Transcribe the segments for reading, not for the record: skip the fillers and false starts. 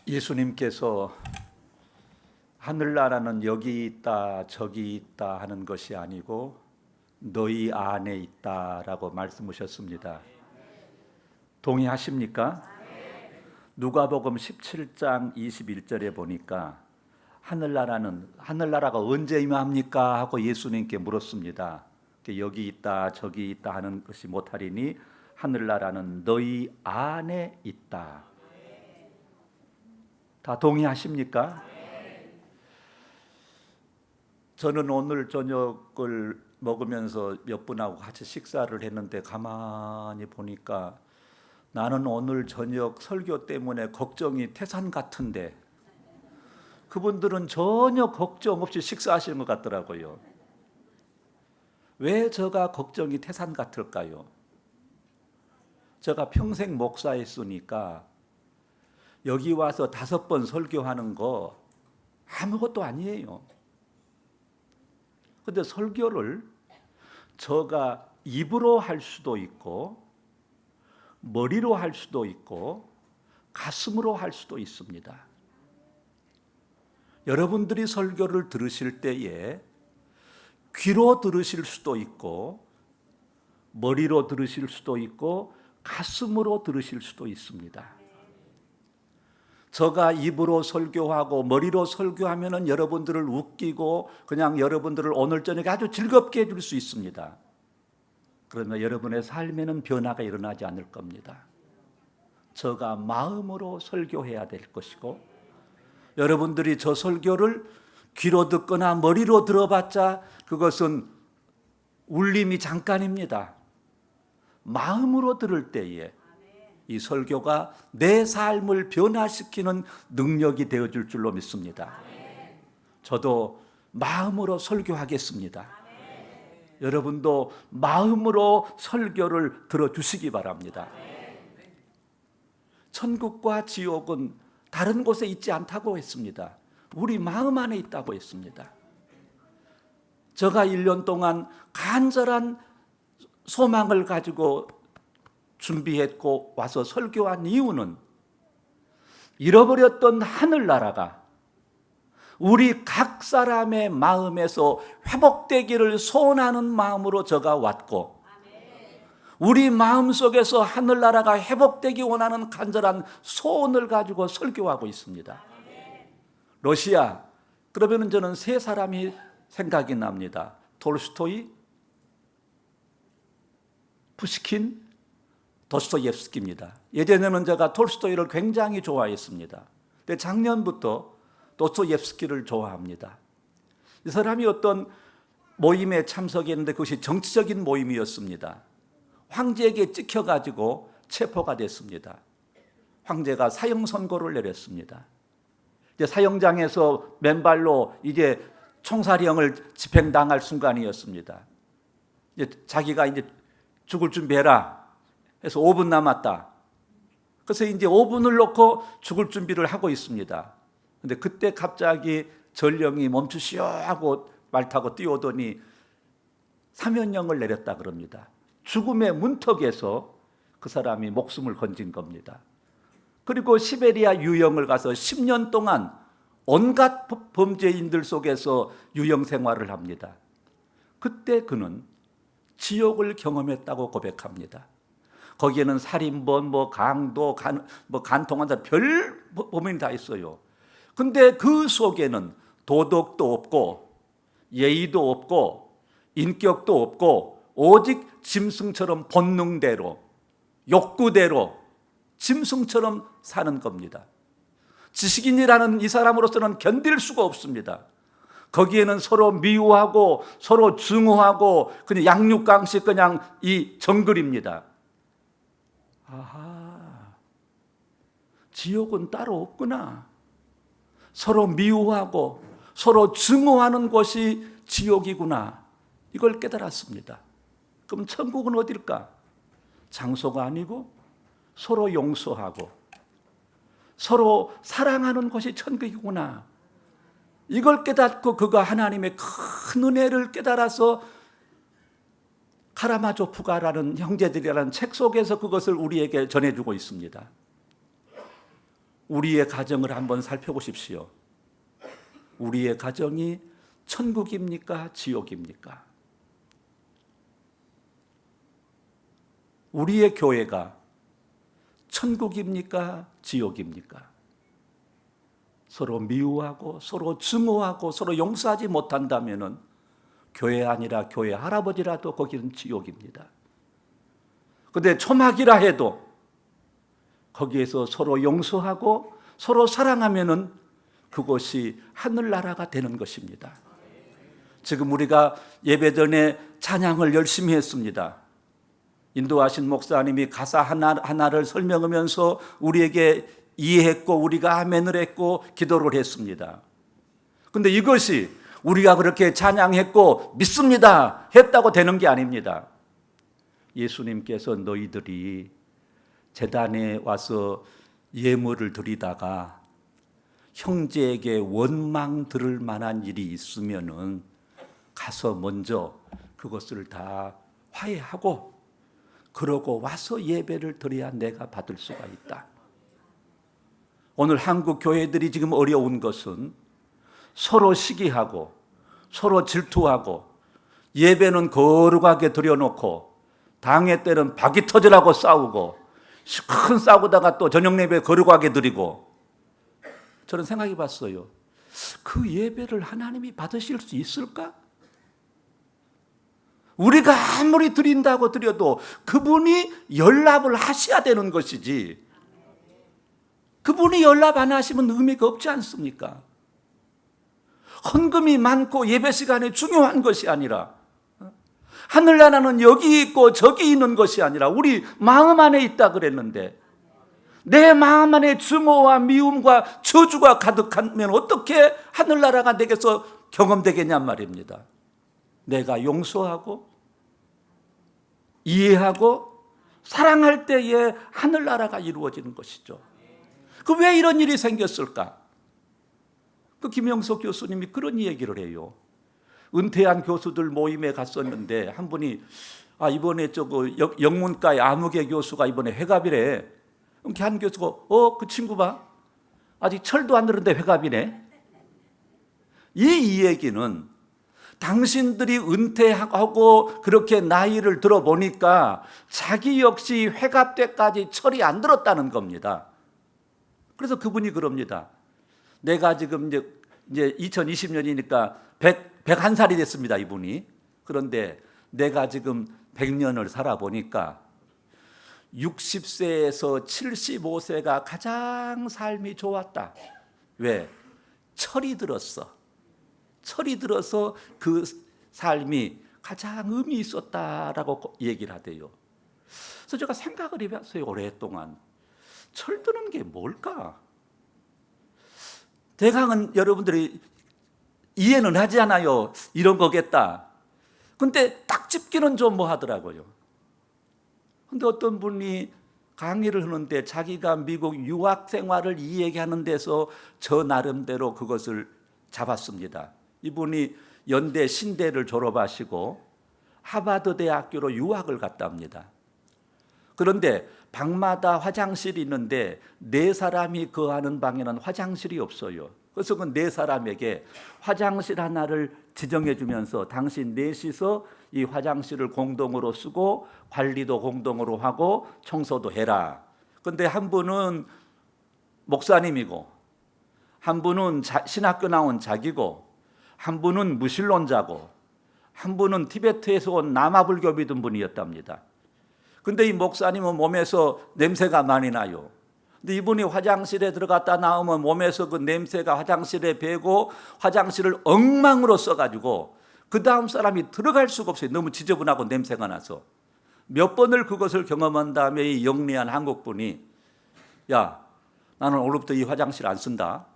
예수님께서 하늘나라는 여기 있다 저기 있다 하는 것이 아니고 너희 안에 있다라고 말씀하셨습니다. 동의하십니까? 누가복음 17장 21절에 보니까 하늘나라가 언제 임합니까? 하고 예수님께 물었습니다. 여기 있다 저기 있다 하는 것이 못하리니 하늘나라는 너희 안에 있다. 다 동의하십니까? 저는 오늘 저녁을 먹으면서 몇 분하고 같이 식사를 했는데 가만히 보니까 나는 오늘 저녁 설교 때문에 걱정이 태산 같은데 그분들은 전혀 걱정 없이 식사하시는 것 같더라고요. 왜 제가 걱정이 태산 같을까요? 제가 평생 목사했으니까 여기 와서 5번 설교하는 거 아무것도 아니에요. 근데 설교를 제가 입으로 할 수도 있고 머리로 할 수도 있고 가슴으로 할 수도 있습니다. 여러분들이 설교를 들으실 때에 귀로 들으실 수도 있고 머리로 들으실 수도 있고 가슴으로 들으실 수도 있습니다. 제가 입으로 설교하고 머리로 설교하면은 여러분들을 웃기고 그냥 여러분들을 오늘 저녁에 아주 즐겁게 해줄 수 있습니다. 그러나 여러분의 삶에는 변화가 일어나지 않을 겁니다. 제가 마음으로 설교해야 될 것이고 여러분들이 저 설교를 귀로 듣거나 머리로 들어봤자 그것은 울림이 잠깐입니다. 마음으로 들을 때에 이 설교가 내 삶을 변화시키는 능력이 되어줄 줄로 믿습니다. 저도 마음으로 설교하겠습니다. 여러분도 마음으로 설교를 들어주시기 바랍니다. 천국과 지옥은 다른 곳에 있지 않다고 했습니다. 우리 마음 안에 있다고 했습니다. 제가 1년 동안 간절한 소망을 가지고 준비했고 와서 설교한 이유는 잃어버렸던 하늘나라가 우리 각 사람의 마음에서 회복되기를 소원하는 마음으로 제가 왔고 우리 마음속에서 하늘나라가 회복되기 원하는 간절한 소원을 가지고 설교하고 있습니다. 러시아, 그러면 저는 3사람이 생각이 납니다. 톨스토이, 푸시킨, 도스토옙스키입니다. 예전에는 제가 톨스토이를 굉장히 좋아했습니다. 근데 작년부터 도스토옙스키를 좋아합니다. 이 사람이 어떤 모임에 참석했는데 그것이 정치적인 모임이었습니다. 황제에게 찍혀가지고 체포가 됐습니다. 황제가 사형 선고를 내렸습니다. 이제 사형장에서 맨발로 이제 총살형을 집행당할 순간이었습니다. 이제 자기가 이제 죽을 준비해라 해서 5분 남았다. 그래서 이제 5분을 놓고 죽을 준비를 하고 있습니다. 근데 그때 갑자기 전령이 멈추시오 하고 말 타고 뛰어오더니 사면령을 내렸다 그럽니다. 죽음의 문턱에서 그 사람이 목숨을 건진 겁니다. 그리고 시베리아 유형을 가서 10년 동안 온갖 범죄인들 속에서 유형 생활을 합니다. 그때 그는 지옥을 경험했다고 고백합니다. 거기에는 살인범, 강도, 간통한 별 범인이 다 있어요. 근데 그 속에는 도덕도 없고 예의도 없고 인격도 없고 오직 짐승처럼 본능대로 욕구대로 짐승처럼 사는 겁니다. 지식인이라는 이 사람으로서는 견딜 수가 없습니다. 거기에는 서로 미워하고 서로 증오하고 그냥 양육강식 그냥 이 정글입니다. 아하, 지옥은 따로 없구나. 서로 미워하고 서로 증오하는 것이 지옥이구나. 이걸 깨달았습니다. 그럼 천국은 어딜까? 장소가 아니고 서로 용서하고 서로 사랑하는 것이 천국이구나. 이걸 깨닫고 그가 하나님의 큰 은혜를 깨달아서 카라마조프가라는 형제들이라는 책 속에서 그것을 우리에게 전해주고 있습니다. 우리의 가정을 한번 살펴보십시오. 우리의 가정이 천국입니까? 지옥입니까? 우리의 교회가 천국입니까? 지옥입니까? 서로 미워하고 서로 증오하고 서로 용서하지 못한다면 교회 아니라 교회 할아버지라도 거기는 지옥입니다. 그런데 초막이라 해도 거기에서 서로 용서하고 서로 사랑하면 그것이 하늘나라가 되는 것입니다. 지금 우리가 예배 전에 찬양을 열심히 했습니다. 인도하신 목사님이 가사 하나를 설명하면서 우리에게 이해했고 우리가 아멘을 했고 기도를 했습니다. 그런데 이것이 우리가 그렇게 찬양했고 믿습니다 했다고 되는 게 아닙니다. 예수님께서 너희들이 제단에 와서 예물을 드리다가 형제에게 원망 들을 만한 일이 있으면은 가서 먼저 그것을 다 화해하고 그러고 와서 예배를 드려야 내가 받을 수가 있다. 오늘 한국 교회들이 지금 어려운 것은 서로 시기하고 서로 질투하고 예배는 거룩하게 드려놓고 당회 때는 박이 터지라고 싸우고 큰 싸우다가 또 저녁 예배 거룩하게 드리고 저는 생각해 봤어요. 그 예배를 하나님이 받으실 수 있을까? 우리가 아무리 드린다고 드려도 그분이 연락을 하셔야 되는 것이지 그분이 연락 안 하시면 의미가 없지 않습니까? 헌금이 많고 예배 시간이 중요한 것이 아니라 하늘나라는 여기 있고 저기 있는 것이 아니라 우리 마음 안에 있다 그랬는데 내 마음 안에 증오와 미움과 저주가 가득하면 어떻게 하늘나라가 내게서 경험되겠냔 말입니다. 내가 용서하고 이해하고 사랑할 때에 하늘나라가 이루어지는 것이죠. 그 왜 이런 일이 생겼을까? 그 김영석 교수님이 그런 얘기를 해요. 은퇴한 교수들 모임에 갔었는데 한 분이 이번에 영문과의 아무개 교수가 이번에 회갑이래. 이렇게 한 교수가 그 친구 봐. 아직 철도 안 들었는데 회갑이네. 이 얘기는 당신들이 은퇴하고 그렇게 나이를 들어보니까 자기 역시 회갑 때까지 철이 안 들었다는 겁니다. 그래서 그분이 그럽니다. 내가 지금 이제 2020년이니까 101살이 됐습니다, 이분이. 그런데 내가 지금 100년을 살아보니까 60세에서 75세가 가장 삶이 좋았다. 왜? 철이 들었어. 철이 들어서 그 삶이 가장 의미 있었다라고 얘기를 하대요. 그래서 제가 생각을 해봤어요, 오랫동안. 철 드는 게 뭘까? 대강은 여러분들이 이해는 하잖아요. 이런 거겠다. 근데 딱 짚기는 좀 뭐 하더라고요. 근데 어떤 분이 강의를 하는데 자기가 미국 유학 생활을 이야기하는 데서 저 나름대로 그것을 잡았습니다. 이분이 연대 신대를 졸업하시고 하버드 대학교로 유학을 갔다 옵니다. 그런데 방마다 화장실이 있는데 네 사람이 거하는 방에는 화장실이 없어요. 그래서 그 네 사람에게 화장실 하나를 지정해 주면서 당신 넷이서 이 화장실을 공동으로 쓰고 관리도 공동으로 하고 청소도 해라. 그런데 한 분은 목사님이고 한 분은 신학교 나온 자기고 한 분은 무신론자고 한 분은 티베트에서 온 남아불교 믿은 분이었답니다. 근데 이 목사님은 몸에서 냄새가 많이 나요. 근데 이분이 화장실에 들어갔다 나오면 몸에서 그 냄새가 화장실에 배고 화장실을 엉망으로 써가지고 그 다음 사람이 들어갈 수가 없어요. 너무 지저분하고 냄새가 나서. 몇 번을 그것을 경험한 다음에 이 영리한 한국분이 야, 나는 오늘부터 이 화장실 안 쓴다.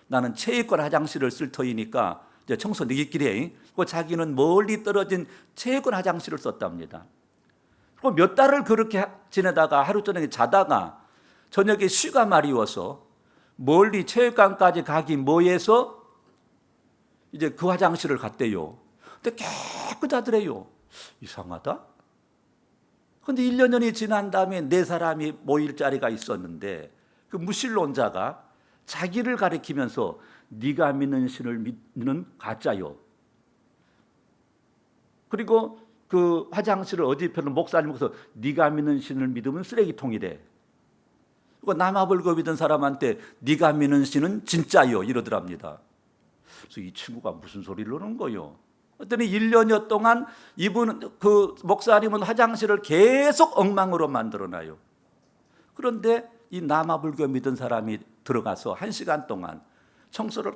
나는 체육관 화장실을 쓸 터이니까 이제 청소 너희끼리 해. 그 자기는 멀리 떨어진 체육관 화장실을 썼답니다. 그리고 몇 달을 그렇게 지내다가 하루 저녁에 자다가 저녁에 쉬가 마리워서 멀리 체육관까지 가기 뭐해서 이제 그 화장실을 갔대요. 근데 깨끗하더래요. 이상하다. 근데 1년이 지난 다음에 네 사람이 모일 자리가 있었는데 그 무신론자가 자기를 가리키면서 네가 믿는 신을 믿는 가짜요. 그리고 그 화장실을 어지럽히는 목사님께서 네가 믿는 신을 믿으면 쓰레기통이래. 그리고 남아불고 믿은 사람한테 네가 믿는 신은 진짜요 이러더랍니다. 그래서 이 친구가 무슨 소리를 하는 거요? 그랬더니 1년여 동안 그 목사님은 화장실을 계속 엉망으로 만들어놔요. 그런데 이 남아불교 믿은 사람이 들어가서 1시간 동안 청소를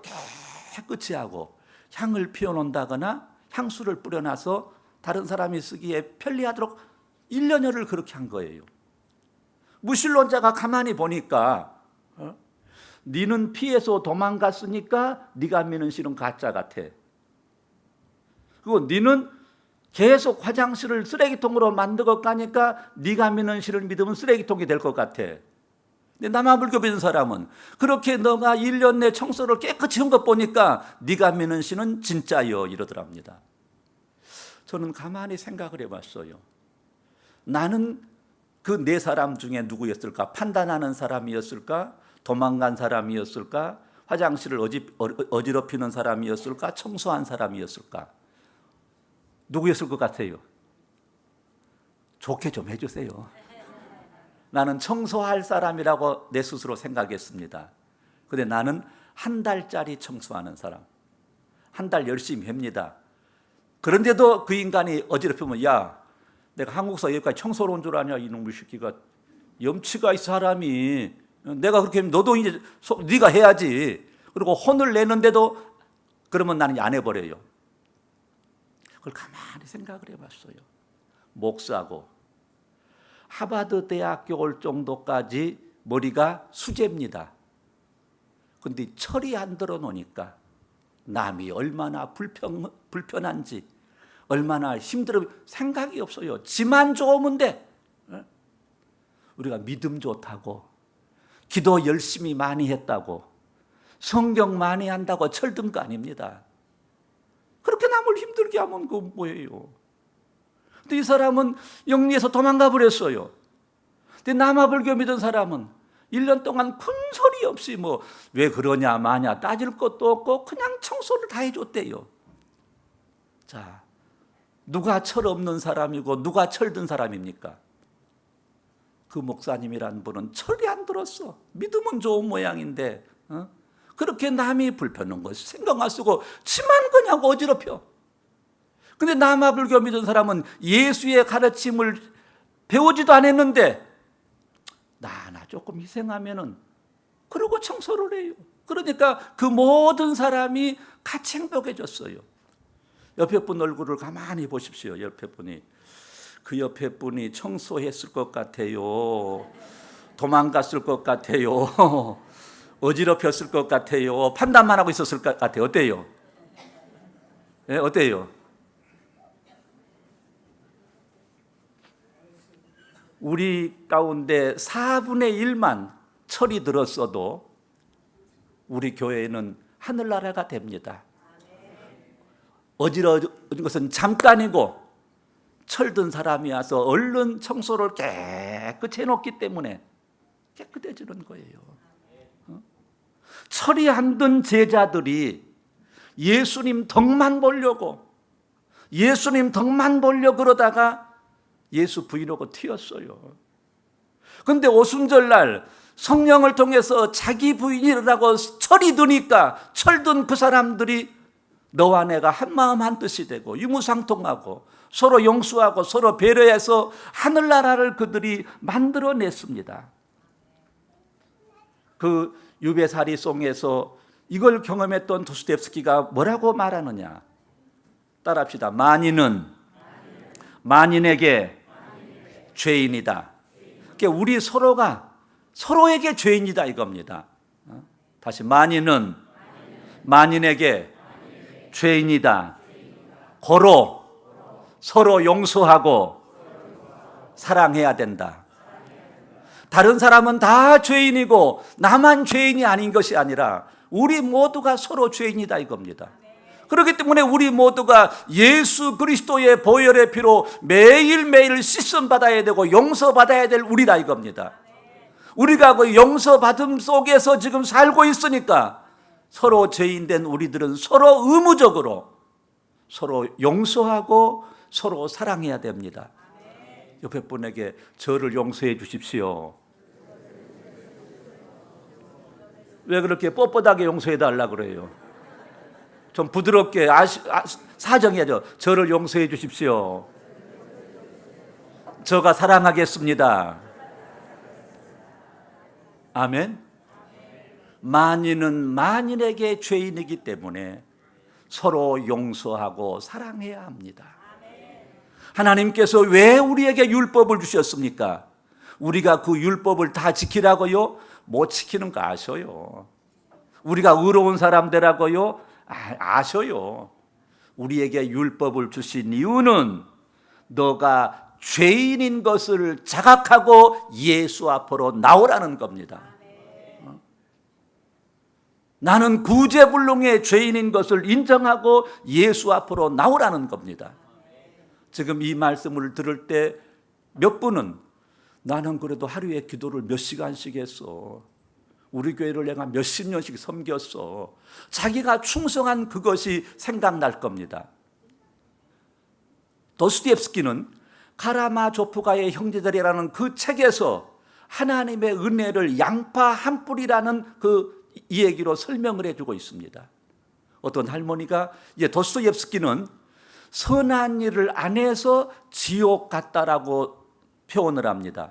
깨끗이 하고 향을 피워놓는다거나 향수를 뿌려놔서 다른 사람이 쓰기에 편리하도록 1년여를 그렇게 한 거예요. 무신론자가 가만히 보니까 니는 피해서 도망갔으니까 네가 믿는 신은 가짜 같아. 그리고 니는 계속 화장실을 쓰레기통으로 만들고 가니까 네가 믿는 신을 믿으면 쓰레기통이 될 것 같아. 근데 남아불교 믿는 사람은 그렇게 너가 1년 내 청소를 깨끗이 한 것 보니까 네가 믿는 신은 진짜요 이러더랍니다. 저는 가만히 생각을 해봤어요. 나는 그 네 사람 중에 누구였을까? 판단하는 사람이었을까? 도망간 사람이었을까? 화장실을 어지럽히는 사람이었을까? 청소한 사람이었을까? 누구였을 것 같아요? 좋게 좀 해주세요. 나는 청소할 사람이라고 내 스스로 생각했습니다. 근데 나는 한 달짜리 청소하는 사람. 한 달 열심히 합니다. 그런데도 그 인간이 어지럽히면 야, 내가 한국서 여기까지 청소를 온 줄 아냐 이놈의 새끼가. 염치가 있어 사람이. 내가 그렇게 하면 너도 이제 네가 해야지. 그리고 혼을 내는데도 그러면 나는 안 해버려요. 그걸 가만히 생각을 해봤어요. 목사고 하버드 대학교 올 정도까지 머리가 수제입니다. 그런데 철이 안 들어 놓으니까 남이 얼마나 불편한지 얼마나 힘들어 생각이 없어요. 지만 좋으면 돼. 우리가 믿음 좋다고 기도 열심히 많이 했다고 성경 많이 한다고 철든 거 아닙니다. 그렇게 남을 힘들게 하면 그 뭐예요? 근데 이 사람은 영리에서 도망가 버렸어요. 근데 남아불교 믿은 사람은 1년 동안 큰 소리 없이 뭐 왜 그러냐 마냐 따질 것도 없고 그냥 청소를 다 해줬대요. 자, 누가 철 없는 사람이고 누가 철든 사람입니까? 그 목사님이란 분은 철이 안 들었어. 믿음은 좋은 모양인데 그렇게 남이 불편한 것을 생각 안 쓰고 치만 그냥 어지럽혀. 근데 남아불교 믿은 사람은 예수의 가르침을 배우지도 않았는데 나 조금 희생하면은 그러고 청소를 해요. 그러니까 그 모든 사람이 같이 행복해졌어요. 옆에 분 얼굴을 가만히 보십시오. 옆에 분이. 그 옆에 분이 청소했을 것 같아요. 도망갔을 것 같아요. 어지럽혔을 것 같아요. 판단만 하고 있었을 것 같아요. 어때요? 네, 어때요? 우리 가운데 4분의 1만 철이 들었어도 우리 교회는 하늘나라가 됩니다. 어지러운 것은 잠깐이고 철든 사람이 와서 얼른 청소를 깨끗이 해놓기 때문에 깨끗해지는 거예요. 철이 안 든 제자들이 예수님 덕만 보려고 그러다가 예수 부인하고 튀었어요. 그런데 오순절날 성령을 통해서 자기 부인이라고 철이 드니까 철든 그 사람들이 너와 내가 한마음 한뜻이 되고 유무상통하고 서로 용서하고 서로 배려해서 하늘나라를 그들이 만들어냈습니다. 그 유배사리송에서 이걸 경험했던 도스토옙스키가 뭐라고 말하느냐? 따라합시다. 만인에게 죄인이다. 그러니까 우리 서로가 서로에게 죄인이다 이겁니다. 다시 만인에게 죄인이다. 고로 서로 용서하고 사랑해야 된다. 다른 사람은 다 죄인이고 나만 죄인이 아닌 것이 아니라 우리 모두가 서로 죄인이다 이겁니다. 그렇기 때문에 우리 모두가 예수 그리스도의 보혈의 피로 매일매일 씻음 받아야 되고 용서받아야 될 우리다 이겁니다. 우리가 그 용서받음 속에서 지금 살고 있으니까 서로 죄인된 우리들은 서로 의무적으로 서로 용서하고 서로 사랑해야 됩니다. 옆에 분에게 저를 용서해 주십시오. 왜 그렇게 뻣뻣하게 용서해 달라고 그래요? 좀 부드럽게 사정해야죠. 저를 용서해 주십시오. 저가 사랑하겠습니다. 아멘. 만인은 만인에게 죄인이기 때문에 서로 용서하고 사랑해야 합니다. 하나님께서 왜 우리에게 율법을 주셨습니까? 우리가 그 율법을 다 지키라고요? 못 지키는 거 아셔요. 우리가 의로운 사람 되라고요? 아셔요. 우리에게 율법을 주신 이유는 너가 죄인인 것을 자각하고 예수 앞으로 나오라는 겁니다. 나는 구제불능의 죄인인 것을 인정하고 예수 앞으로 나오라는 겁니다. 지금 이 말씀을 들을 때 몇 분은 나는 그래도 하루에 기도를 몇 시간씩 했어. 우리 교회를 내가 몇십 년씩 섬겼어. 자기가 충성한 그것이 생각날 겁니다. 도스토옙스키는 카라마조프가의 형제들이라는 그 책에서 하나님의 은혜를 양파 한 뿌리라는 이 얘기로 설명을 해주고 있습니다. 어떤 할머니가 도스토옙스키는 선한 일을 안 해서 지옥 갔다라고 표현을 합니다.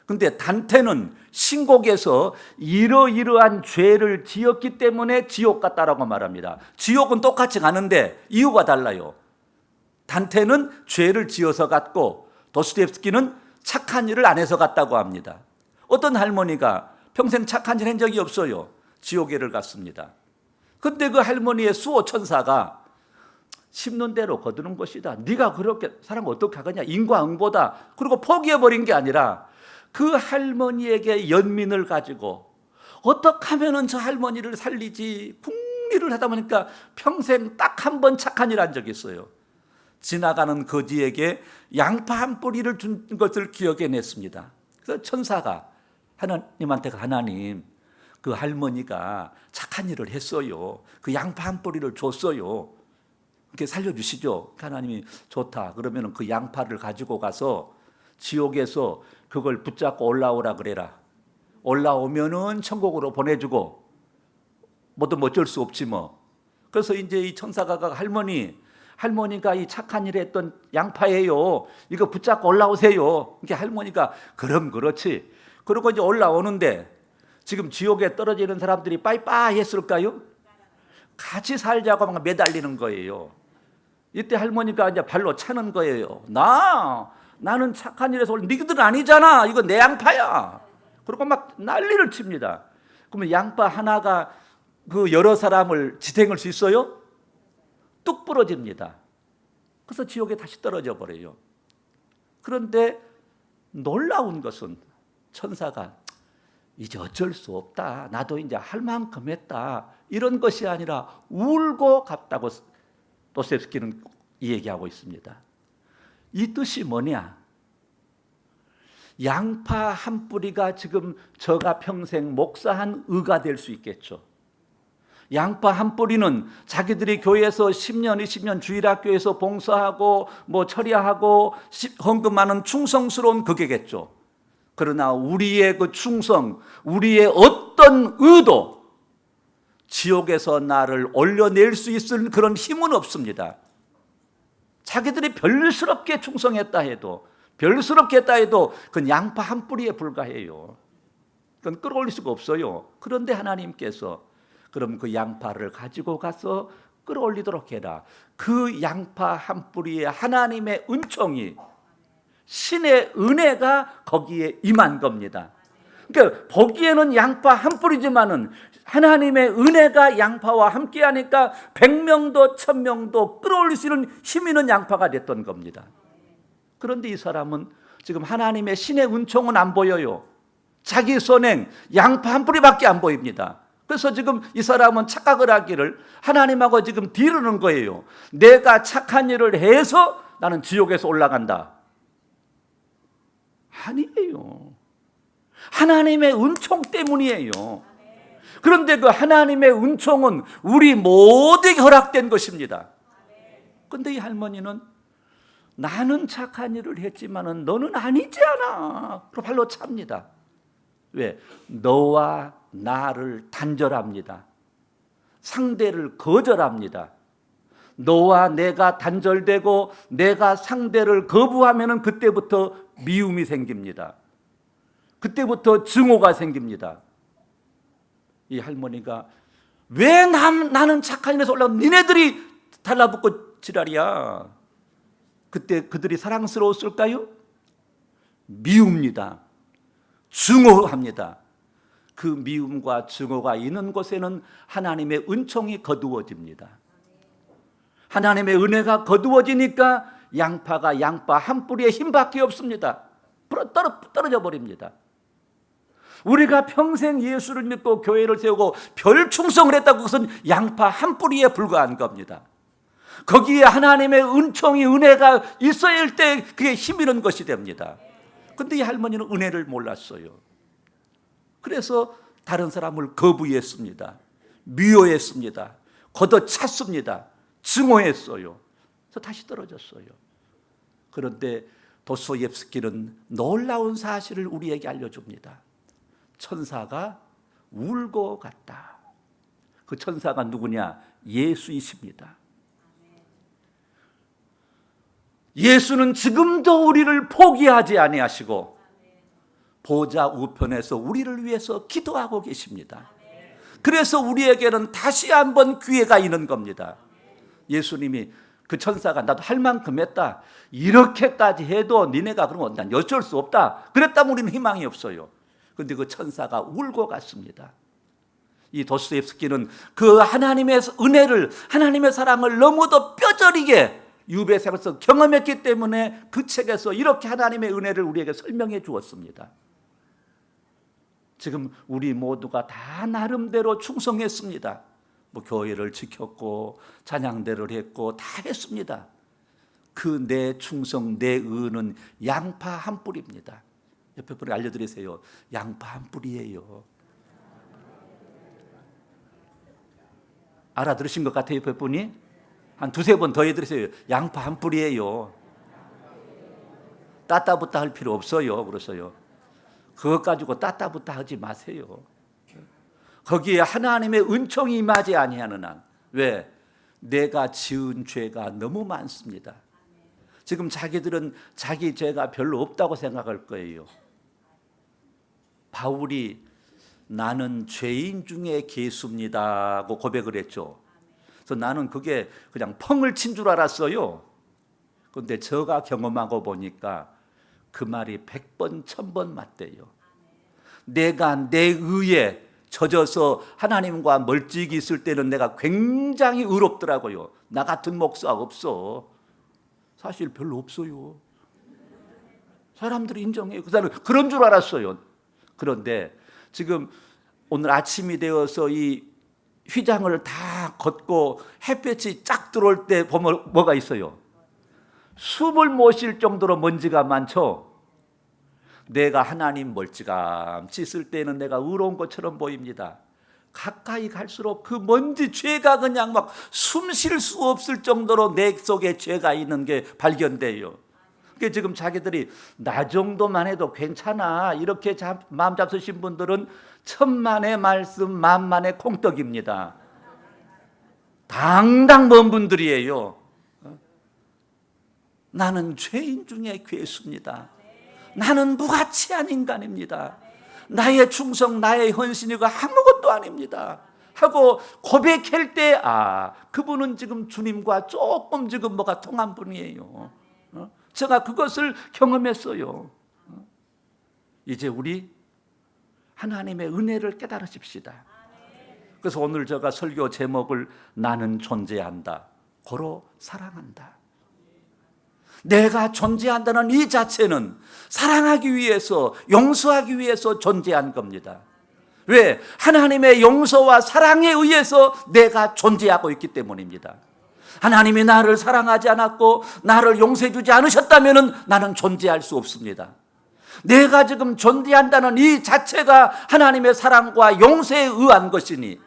근데 단테는 신곡에서 이러이러한 죄를 지었기 때문에 지옥 갔다라고 말합니다. 지옥은 똑같이 가는데 이유가 달라요. 단테는 죄를 지어서 갔고 도스토옙스키는 착한 일을 안 해서 갔다고 합니다. 어떤 할머니가 평생 착한 일 한 적이 없어요. 지옥에를 갔습니다. 근데 그 할머니의 수호 천사가 심는 대로 거두는 것이다. 네가 그렇게 사람 어떻게 하겠냐. 인과응보다. 그리고 포기해버린 게 아니라 그 할머니에게 연민을 가지고 어떻게 하면 저 할머니를 살리지 궁리를 하다 보니까 평생 딱 한 번 착한 일 한 적이 있어요. 지나가는 거지에게 양파 한 뿌리를 준 것을 기억해냈습니다. 그래서 천사가 하나님한테 하나님 그 할머니가 착한 일을 했어요. 그 양파 한 뿌리를 줬어요. 이렇게 살려주시죠. 하나님이 좋다. 그러면 그 양파를 가지고 가서 지옥에서 그걸 붙잡고 올라오라 그래라. 올라오면은 천국으로 보내주고 뭐든 어쩔 수 없지 뭐. 그래서 이제 이 천사가 할머니가 이 착한 일 했던 양파예요. 이거 붙잡고 올라오세요. 이렇게 할머니가 그럼 그렇지. 그리고 이제 올라오는데 지금 지옥에 떨어지는 사람들이 빠이빠이 했을까요? 같이 살자고 막 매달리는 거예요. 이때 할머니가 이제 발로 차는 거예요. 나는 착한 일에서 니들은 아니잖아. 이거 내 양파야. 그리고 막 난리를 칩니다. 그러면 양파 하나가 그 여러 사람을 지탱할 수 있어요? 뚝 부러집니다. 그래서 지옥에 다시 떨어져 버려요. 그런데 놀라운 것은 천사가 이제 어쩔 수 없다. 나도 이제 할 만큼 했다. 이런 것이 아니라 울고 갔다고 도스토옙스키는 얘기하고 있습니다. 이 뜻이 뭐냐? 양파 한 뿌리가 지금 저가 평생 목사한 의가 될 수 있겠죠. 양파 한 뿌리는 자기들이 교회에서 10년, 20년 주일학교에서 봉사하고 처리하고 헌금하는 충성스러운 그게겠죠. 그러나 우리의 그 충성, 우리의 어떤 의도, 지옥에서 나를 올려낼 수 있을 그런 힘은 없습니다. 자기들이 별스럽게 충성했다 해도, 그건 양파 한 뿌리에 불과해요. 그건 끌어올릴 수가 없어요. 그런데 하나님께서 그럼 그 양파를 가지고 가서 끌어올리도록 해라. 그 양파 한 뿌리에 하나님의 은총이, 신의 은혜가 거기에 임한 겁니다. 그러니까 보기에는 양파 한 뿌리지만은 하나님의 은혜가 양파와 함께하니까 100명도 1000명도 끌어올릴 수 있는 힘 있는 양파가 됐던 겁니다. 그런데 이 사람은 지금 하나님의 신의 은총은 안 보여요. 자기 선행 양파 한 뿌리밖에 안 보입니다. 그래서 지금 이 사람은 착각을 하기를 하나님하고 지금 뒤르는 거예요. 내가 착한 일을 해서 나는 지옥에서 올라간다. 아니에요. 하나님의 은총 때문이에요. 그런데 그 하나님의 은총은 우리 모두에게 허락된 것입니다. 그런데 이 할머니는 나는 착한 일을 했지만은 너는 아니지 않아. 그럼 발로 찹니다. 왜? 너와 나를 단절합니다. 상대를 거절합니다. 너와 내가 단절되고 내가 상대를 거부하면은 그때부터 미움이 생깁니다. 그때부터 증오가 생깁니다. 이 할머니가 왜 나는 착한 일에서 올라온 니네들이 달라붙고 지랄이야. 그때 그들이 사랑스러웠을까요? 미웁니다. 증오합니다. 그 미움과 증오가 있는 곳에는 하나님의 은총이 거두어집니다. 하나님의 은혜가 거두어지니까 양파가 양파 한 뿌리에 힘밖에 없습니다. 떨어져 버립니다. 우리가 평생 예수를 믿고 교회를 세우고 별 충성을 했다고 그것은 양파 한 뿌리에 불과한 겁니다. 거기에 하나님의 은총이 은혜가 있어야 할 때 그게 힘 있는 것이 됩니다. 그런데 이 할머니는 은혜를 몰랐어요. 그래서 다른 사람을 거부했습니다. 미워했습니다. 걷어찼습니다. 증오했어요. 그래서 다시 떨어졌어요. 그런데 도스토옙스키는 놀라운 사실을 우리에게 알려줍니다. 천사가 울고 갔다. 그 천사가 누구냐? 예수이십니다. 예수는 지금도 우리를 포기하지 아니하시고 보좌 우편에서 우리를 위해서 기도하고 계십니다. 그래서 우리에게는 다시 한번 기회가 있는 겁니다. 예수님이 그 천사가 나도 할 만큼 했다. 이렇게까지 해도 니네가 그러면 난 어쩔 수 없다. 그랬다면 우리는 희망이 없어요. 그런데 그 천사가 울고 갔습니다. 이 도스토옙스키는 그 하나님의 은혜를, 하나님의 사랑을 너무도 뼈저리게 유배생에서 경험했기 때문에 그 책에서 이렇게 하나님의 은혜를 우리에게 설명해 주었습니다. 지금 우리 모두가 다 나름대로 충성했습니다. 뭐 교회를 지켰고 찬양대를 했고 다 했습니다. 그 내 충성, 내 의는 양파 한 뿌리입니다. 옆에 분에 알려드리세요. 양파 한 뿌리예요. 알아들으신 것 같아요, 옆에 분이? 한 두세 번 더 해드리세요. 양파 한 뿌리예요. 따따붙다 할 필요 없어요. 그래서요. 그것 가지고 따따붙다 하지 마세요. 거기에 하나님의 은총이 임하지 아니하는 한. 왜? 내가 지은 죄가 너무 많습니다. 지금 자기들은 자기 죄가 별로 없다고 생각할 거예요. 바울이 나는 죄인 중에 괴수입니다고 고백을 했죠. 그래서 나는 그게 그냥 펑을 친 줄 알았어요. 그런데 제가 경험하고 보니까 그 말이 100번, 1000번 맞대요. 내가 내 의에 젖어서 하나님과 멀찍이 있을 때는 내가 굉장히 의롭더라고요. 나 같은 목사 없어. 사실 별로 없어요. 사람들이 인정해요. 그 사람은 그런 줄 알았어요. 그런데 지금 오늘 아침이 되어서 이 휘장을 다 걷고 햇볕이 쫙 들어올 때 보면 뭐가 있어요? 숨을 못 쉴 정도로 먼지가 많죠. 내가 하나님 멀찌감치 있을 때는 내가 의로운 것처럼 보입니다. 가까이 갈수록 그 먼지 죄가 그냥 막 숨 쉴 수 없을 정도로 내 속에 죄가 있는 게 발견돼요. 그러니까 지금 자기들이 나 정도만 해도 괜찮아 이렇게 마음 잡수신 분들은 천만의 말씀 만만의 콩떡입니다. 당당 먼 분들이에요. 나는 죄인 중에 괴수입니다. 나는 무가치한 인간입니다. 나의 충성, 나의 헌신이가 아무것도 아닙니다 하고 고백할 때 그분은 지금 주님과 조금 지금 뭐가 통한 분이에요. 제가 그것을 경험했어요. 이제 우리 하나님의 은혜를 깨달으십시다. 그래서 오늘 제가 설교 제목을 나는 존재한다. 고로 사랑한다. 내가 존재한다는 이 자체는 사랑하기 위해서, 용서하기 위해서 존재한 겁니다. 왜? 하나님의 용서와 사랑에 의해서 내가 존재하고 있기 때문입니다. 하나님이 나를 사랑하지 않았고 나를 용서해 주지 않으셨다면 나는 존재할 수 없습니다. 내가 지금 존재한다는 이 자체가 하나님의 사랑과 용서에 의한 것이니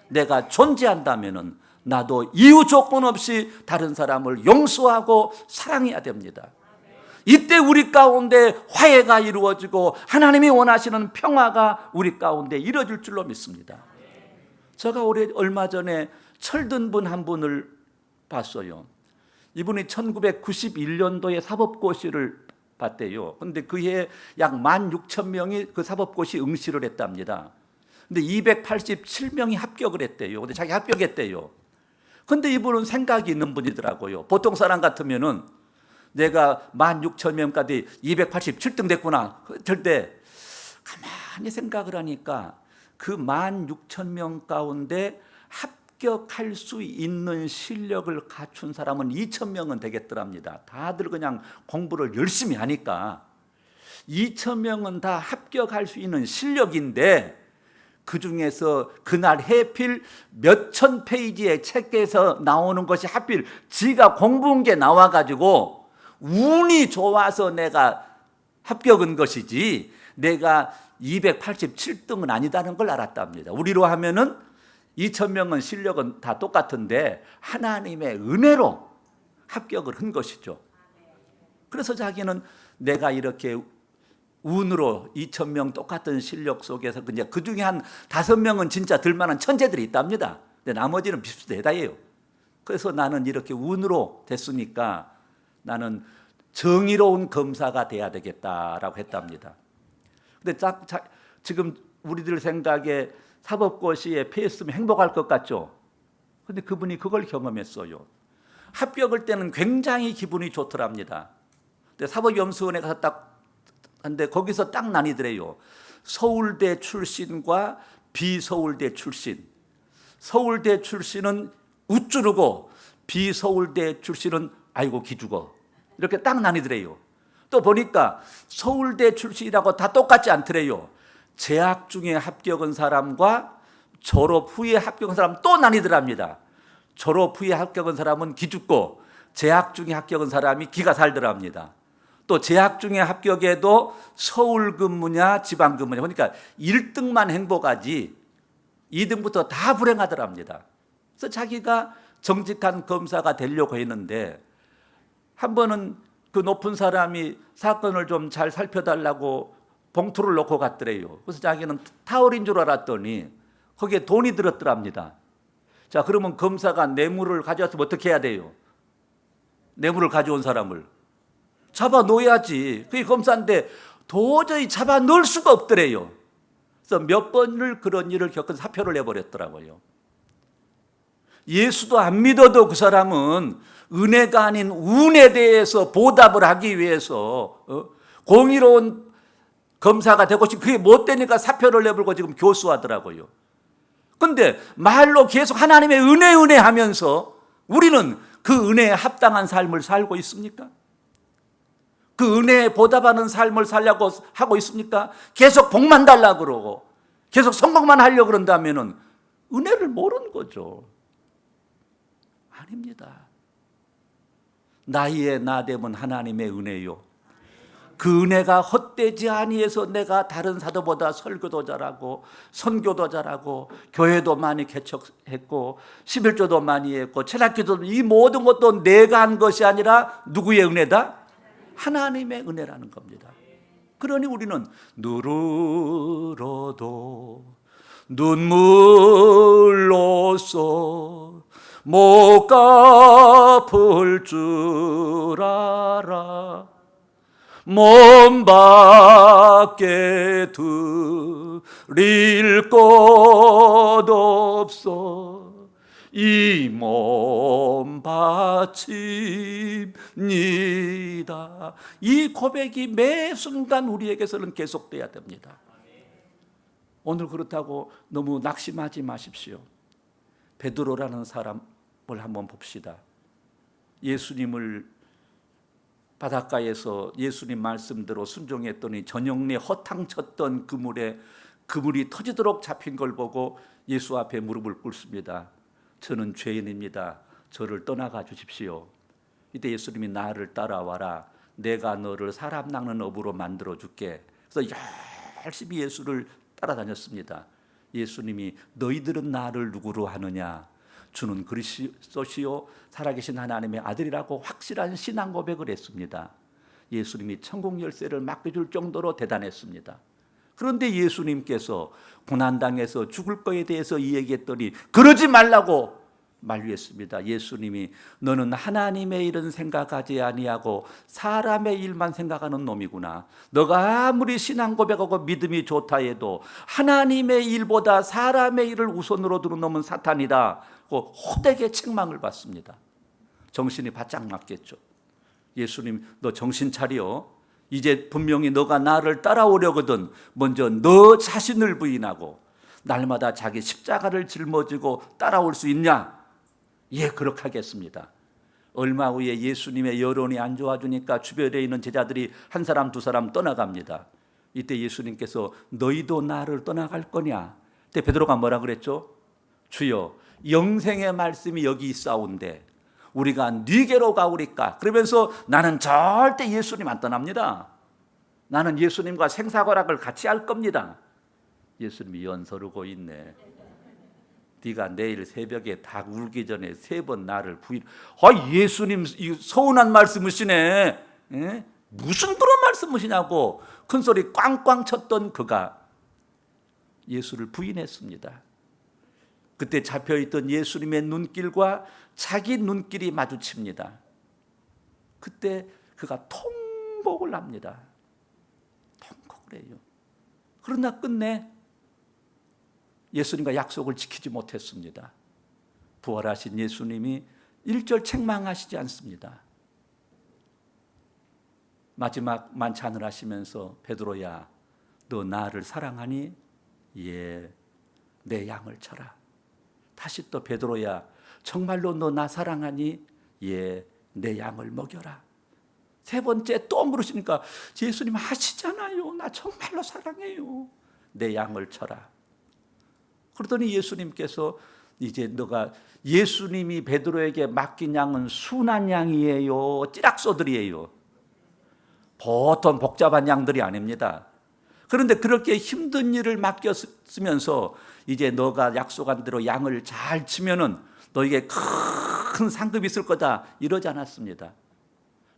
내가 존재한다면 나도 이유 조건 없이 다른 사람을 용서하고 사랑해야 됩니다. 이때 우리 가운데 화해가 이루어지고 하나님이 원하시는 평화가 우리 가운데 이루어질 줄로 믿습니다. 제가 얼마 전에 철든 분 한 분을 봤어요. 이분이 1991년도에 사법고시를 봤대요. 그런데 그해 약 16,000명이 그 사법고시 응시를 했답니다. 근데 287명이 합격을 했대요. 근데 자기 합격했대요. 근데 이분은 생각이 있는 분이더라고요. 보통 사람 같으면은 내가 16,000명까지 287등 됐구나. 절대 가만히 생각을 하니까 그 16,000명 가운데 합격할 수 있는 실력을 갖춘 사람은 2,000명은 되겠더랍니다. 다들 그냥 공부를 열심히 하니까 2,000명은 다 합격할 수 있는 실력인데 그 중에서 그날 해필 몇천 페이지의 책에서 나오는 것이 하필 지가 공부한 게 나와가지고 운이 좋아서 내가 합격한 것이지 내가 287등은 아니다는 걸 알았답니다. 우리로 하면은 2,000명은 실력은 다 똑같은데 하나님의 은혜로 합격을 한 것이죠. 그래서 자기는 내가 이렇게 운으로 2,000명 똑같은 실력 속에서 그냥 그 중에 한 5명은 진짜 들만한 천재들이 있답니다. 근데 나머지는 비슷해다예요. 그래서 나는 이렇게 운으로 됐으니까 나는 정의로운 검사가 돼야 되겠다라고 했답니다. 근데 지금 우리들 생각에 사법고시에 패스면 행복할 것 같죠? 근데 그분이 그걸 경험했어요. 합격할 때는 굉장히 기분이 좋더랍니다. 근데 사법연수원에 가서 딱 근데 거기서 딱 나뉘더래요. 서울대 출신과 비서울대 출신. 서울대 출신은 우쭐르고 비서울대 출신은 아이고 기죽어. 이렇게 딱 나뉘더래요. 또 보니까 서울대 출신이라고 다 똑같지 않더래요. 재학 중에 합격한 사람과 졸업 후에 합격한 사람 또 나뉘더랍니다. 졸업 후에 합격한 사람은 기죽고 재학 중에 합격한 사람이 기가 살더랍니다. 또 재학 중에 합격해도 서울 근무냐 지방 근무냐 그러니까 1등만 행복하지 2등부터 다 불행하더랍니다. 그래서 자기가 정직한 검사가 되려고 했는데 한 번은 그 높은 사람이 사건을 좀 잘 살펴달라고 봉투를 놓고 갔더래요. 그래서 자기는 타월인 줄 알았더니 거기에 돈이 들었더랍니다. 자, 그러면 검사가 뇌물을 가져왔으면 어떻게 해야 돼요? 뇌물을 가져온 사람을 잡아 놓아야지. 그게 검사인데 도저히 잡아 놓을 수가 없더래요. 그래서 몇 번을 그런 일을 겪어서 사표를 내버렸더라고요. 예수도 안 믿어도 그 사람은 은혜가 아닌 운에 대해서 보답을 하기 위해서 공의로운 검사가 되고 싶고 그게 못 되니까 사표를 내버리고 지금 교수하더라고요. 그런데 말로 계속 하나님의 은혜 하면서 우리는 그 은혜에 합당한 삶을 살고 있습니까? 그 은혜에 보답하는 삶을 살려고 하고 있습니까? 계속 복만 달라고 그러고 계속 성공만 하려고 그런다면 은혜를 모르는 거죠. 아닙니다. 나이에 나됨은 하나님의 은혜요. 그 은혜가 헛되지 아니해서 내가 다른 사도보다 설교도 잘하고 선교도 잘하고 교회도 많이 개척했고 11조도 많이 했고 철학기도 이 모든 것도 내가 한 것이 아니라 누구의 은혜다? 하나님의 은혜라는 겁니다. 그러니 우리는 누르러도 눈물로써 못 갚을 줄 알아 몸 밖에 드릴 것 없어 이 몸 바칩니다. 이 고백이 매 순간 우리에게서는 계속돼야 됩니다. 오늘 그렇다고 너무 낙심하지 마십시오. 베드로라는 사람을 한번 봅시다. 예수님을 바닷가에서 예수님 말씀대로 순종했더니 저녁내 허탕쳤던 그물이 터지도록 잡힌 걸 보고 예수 앞에 무릎을 꿇습니다. 저는 죄인입니다. 저를 떠나가 주십시오. 이때 예수님이 나를 따라와라. 내가 너를 사람 낚는 어부로 만들어 줄게. 그래서 열심히 예수를 따라다녔습니다. 예수님이 너희들은 나를 누구로 하느냐? 주는 그리스도시요 살아계신 하나님의 아들이라고 확실한 신앙 고백을 했습니다. 예수님이 천국 열쇠를 맡겨줄 정도로 대단했습니다. 그런데 예수님께서 고난당해서 죽을 거에 대해서 이야기했더니 그러지 말라고 만류했습니다. 예수님이 너는 하나님의 일은 생각하지 아니하고 사람의 일만 생각하는 놈이구나. 너가 아무리 신앙 고백하고 믿음이 좋다 해도 하나님의 일보다 사람의 일을 우선으로 두는 놈은 사탄이다. 호되게 책망을 받습니다. 정신이 바짝 났겠죠. 예수님, 너 정신 차려. 이제 분명히 너가 나를 따라오려거든 먼저 너 자신을 부인하고 날마다 자기 십자가를 짊어지고 따라올 수 있냐? 예, 그렇게 하겠습니다. 얼마 후에 예수님의 여론이 안 좋아지니까 주변에 있는 제자들이 한 사람 두 사람 떠나갑니다. 이때 예수님께서 너희도 나를 떠나갈 거냐? 그때 베드로가 뭐라 그랬죠? 주여, 영생의 말씀이 여기 있사온데 우리가 네게로 가오리까? 그러면서 나는 절대 예수님 안 떠납니다. 나는 예수님과 생사과락을 같이 할 겁니다. 예수님이 연서르고 있네. 네가 내일 새벽에 닭 울기 전에 3번 나를 부인. 예수님 서운한 말씀이시네. 예? 무슨 그런 말씀이시냐고 큰 소리 꽝꽝 쳤던 그가 예수를 부인했습니다. 그때 잡혀있던 예수님의 눈길과 자기 눈길이 마주칩니다. 그때 그가 통곡을 합니다. 통곡을 해요. 그러나 끝내 예수님과 약속을 지키지 못했습니다. 부활하신 예수님이 1절 책망하시지 않습니다. 마지막 만찬을 하시면서 베드로야, 너 나를 사랑하니? 예, 내 양을 쳐라. 다시 또 베드로야, 정말로 너 나 사랑하니? 예, 내 양을 먹여라. 3번째 또 물으시니까 예수님 하시잖아요. 나 정말로 사랑해요. 내 양을 쳐라. 그러더니 예수님께서 이제 너가 예수님이 베드로에게 맡긴 양은 순한 양이에요? 찌락소들이에요? 보통 복잡한 양들이 아닙니다. 그런데 그렇게 힘든 일을 맡겼으면서 이제 너가 약속한 대로 양을 잘 치면은 너에게 큰 상급이 있을 거다 이러지 않았습니다.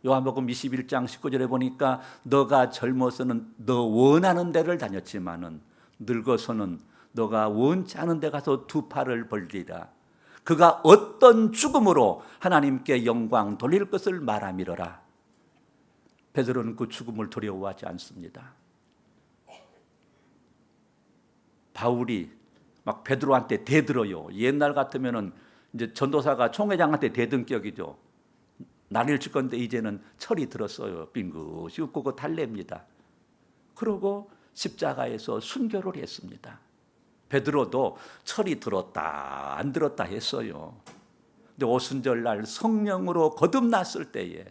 요한복음 21장 19절에 보니까 너가 젊어서는 너 원하는 데를 다녔지만은 늙어서는 너가 원치 않은 데 가서 2 팔을 벌리라. 그가 어떤 죽음으로 하나님께 영광 돌릴 것을 말하미러라. 베드로는 그 죽음을 두려워하지 않습니다. 바울이 막 베드로한테 대들어요. 옛날 같으면은 이제 전도사가 총회장한테 대든 격이죠. 난리를 칠 건데 이제는 철이 들었어요. 빙긋이 웃고 그 달랩니다. 그러고 십자가에서 순교를 했습니다. 베드로도 철이 들었다 안 들었다 했어요. 근데 오순절날 성령으로 거듭났을 때에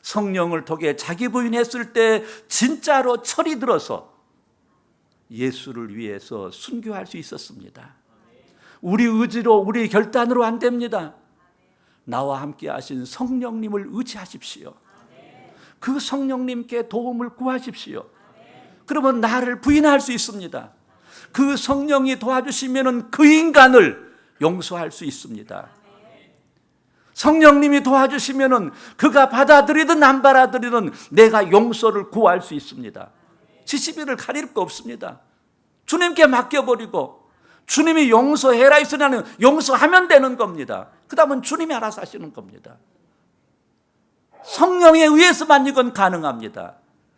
성령을 통해 자기 부인했을 때 진짜로 철이 들어서 예수를 위해서 순교할 수 있었습니다. 우리 의지로 우리 결단으로 안 됩니다. 나와 함께 하신 성령님을 의지하십시오. 그 성령님께 도움을 구하십시오. 그러면 나를 부인할 수 있습니다. 그 성령이 도와주시면 그 인간을 용서할 수 있습니다. 성령님이 도와주시면 그가 받아들이든 안 받아들이든 내가 용서를 구할 수 있습니다. 70일을 가릴 거 없습니다. 주님께 맡겨버리고 주님이 용서해라 했으면 용서하면 되는 겁니다. 그 다음은 주님이 알아서 하시는 겁니다. 성령에 의해서만 이건 가능합니다.